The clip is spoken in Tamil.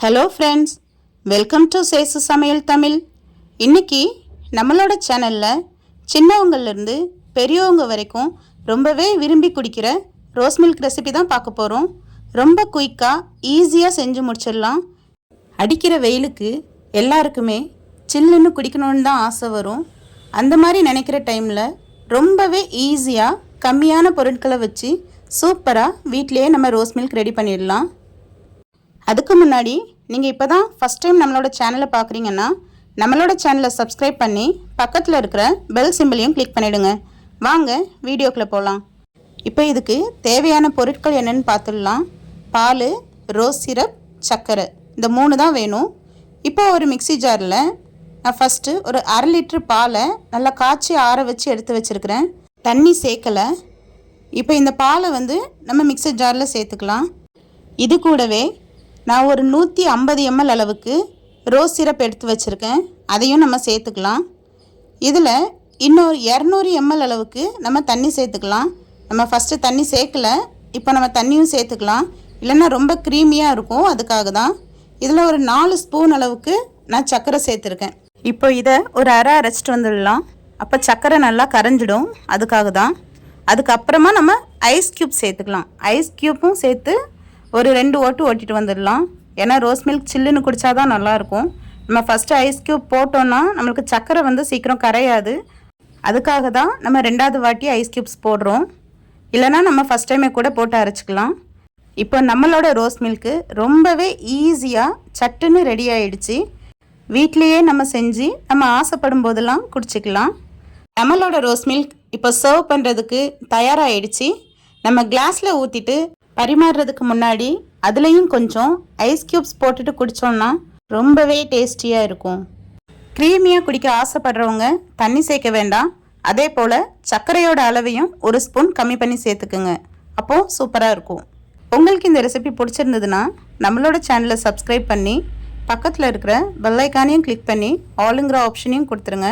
ஹலோ ஃப்ரெண்ட்ஸ், வெல்கம் டு சேசு சமையல் தமிழ். இன்றைக்கி நம்மளோட சேனலில் சின்னவங்கள்லேருந்து பெரியவங்க வரைக்கும் ரொம்பவே விரும்பி குடிக்கிற ரோஸ் மில்க் ரெசிபி தான் பார்க்க போகிறோம். ரொம்ப குயிக்காக ஈஸியாக செஞ்சு முடிச்சிடலாம். அடிக்கிற வெயிலுக்கு எல்லாருக்குமே சில்லுன்னு குடிக்கணும்னு தான் ஆசை வரும். அந்த மாதிரி நினைக்கிற டைமில் ரொம்பவே ஈஸியாக கம்மியான பொருட்களை வச்சு சூப்பராக வீட்டிலையே நம்ம ரோஸ் மில்க் ரெடி பண்ணிடலாம். அதுக்கு முன்னாடி நீங்கள் இப்போ தான் ஃபஸ்ட் டைம் நம்மளோட சேனலை பார்க்குறீங்கன்னா நம்மளோட சேனலை சப்ஸ்கிரைப் பண்ணி பக்கத்தில் இருக்கிற பெல் சிம்பிளையும் கிளிக் பண்ணிவிடுங்க. வாங்க வீடியோக்குள்ளே போகலாம். இப்போ இதுக்கு தேவையான பொருட்கள் என்னென்னு பார்த்துடலாம். பால், ரோஸ் சிரப், சர்க்கரை, இந்த 3 தான் வேணும். இப்போ ஒரு மிக்ஸி ஜாரில் நான் ஃபஸ்ட்டு ஒரு 1/2 லிட்டர் பாலை நல்லா காய்ச்சி ஆற வச்சு எடுத்து வச்சுருக்கிறேன். தண்ணி சேர்க்கலை. இப்போ இந்த பாலை நம்ம மிக்ஸி ஜாரில் சேர்த்துக்கலாம். இது கூடவே நான் ஒரு 150 ml அளவுக்கு ரோஸ் சிரப் எடுத்து வச்சுருக்கேன். அதையும் நம்ம சேர்த்துக்கலாம். இதில் இன்னொரு 200 ml அளவுக்கு நம்ம தண்ணி சேர்த்துக்கலாம். நம்ம ஃபஸ்ட்டு தண்ணி சேர்க்கலை, இப்போ நம்ம தண்ணியும் சேர்த்துக்கலாம். இல்லைன்னா ரொம்ப க்ரீமியாக இருக்கும், அதுக்காக தான். இதில் ஒரு 4 ஸ்பூன் அளவுக்கு நான் சர்க்கரை சேர்த்துருக்கேன். இப்போ இதை ஒரு அரைச்சிட்டு வந்துடலாம். அப்போ சர்க்கரை நல்லா கரைஞ்சிடும், அதுக்காக தான். அதுக்கப்புறமா நம்ம ஐஸ் க்யூப் சேர்த்துக்கலாம். ஐஸ் க்யூப்பும் சேர்த்து ஒரு 2 ஓட்டு ஓட்டிட்டு வந்துடலாம். ஏன்னா ரோஸ் மில்க் சில்லுன்னு குடித்தா தான் நல்லாயிருக்கும். நம்ம ஃபஸ்ட்டு ஐஸ் க்யூப் போட்டோன்னா நம்மளுக்கு சர்க்கரை சீக்கிரம் கரையாது. அதுக்காக தான் நம்ம 2வது வாட்டி ஐஸ் க்யூப்ஸ் போடுறோம். இல்லைனா நம்ம ஃபஸ்ட் டைமே கூட போட்டு அரைச்சிக்கலாம். இப்போ நம்மளோட ரோஸ் மில்க்கு ரொம்பவே ஈஸியாக சட்டுன்னு ரெடி ஆகிடுச்சு. வீட்லேயே நம்ம செஞ்சு நம்ம ஆசைப்படும் போதெல்லாம் குடிச்சிக்கலாம். நம்மளோட ரோஸ் மில்க் இப்போ சர்வ் பண்ணுறதுக்கு தயாராகிடுச்சு. நம்ம கிளாஸில் ஊற்றிட்டு பரிமாறுறதுக்கு முன்னாடி அதுலேயும் கொஞ்சம் ஐஸ் க்யூப்ஸ் போட்டுட்டு குடித்தோன்னா ரொம்பவே டேஸ்டியாக இருக்கும். க்ரீமியாக குடிக்க ஆசைப்படுறவங்க தண்ணி சேர்க்க வேண்டாம். அதே போல் சர்க்கரையோட அளவையும் 1 ஸ்பூன் கம்மி பண்ணி சேர்த்துக்குங்க. அப்போது சூப்பராக இருக்கும். உங்களுக்கு இந்த ரெசிபி பிடிச்சிருந்ததுன்னா நம்மளோட சேனலை சப்ஸ்கிரைப் பண்ணி பக்கத்தில் இருக்கிற பெல் ஐக்கானையும் கிளிக் பண்ணி ஆளுங்கிற ஆப்ஷனையும் கொடுத்துருங்க.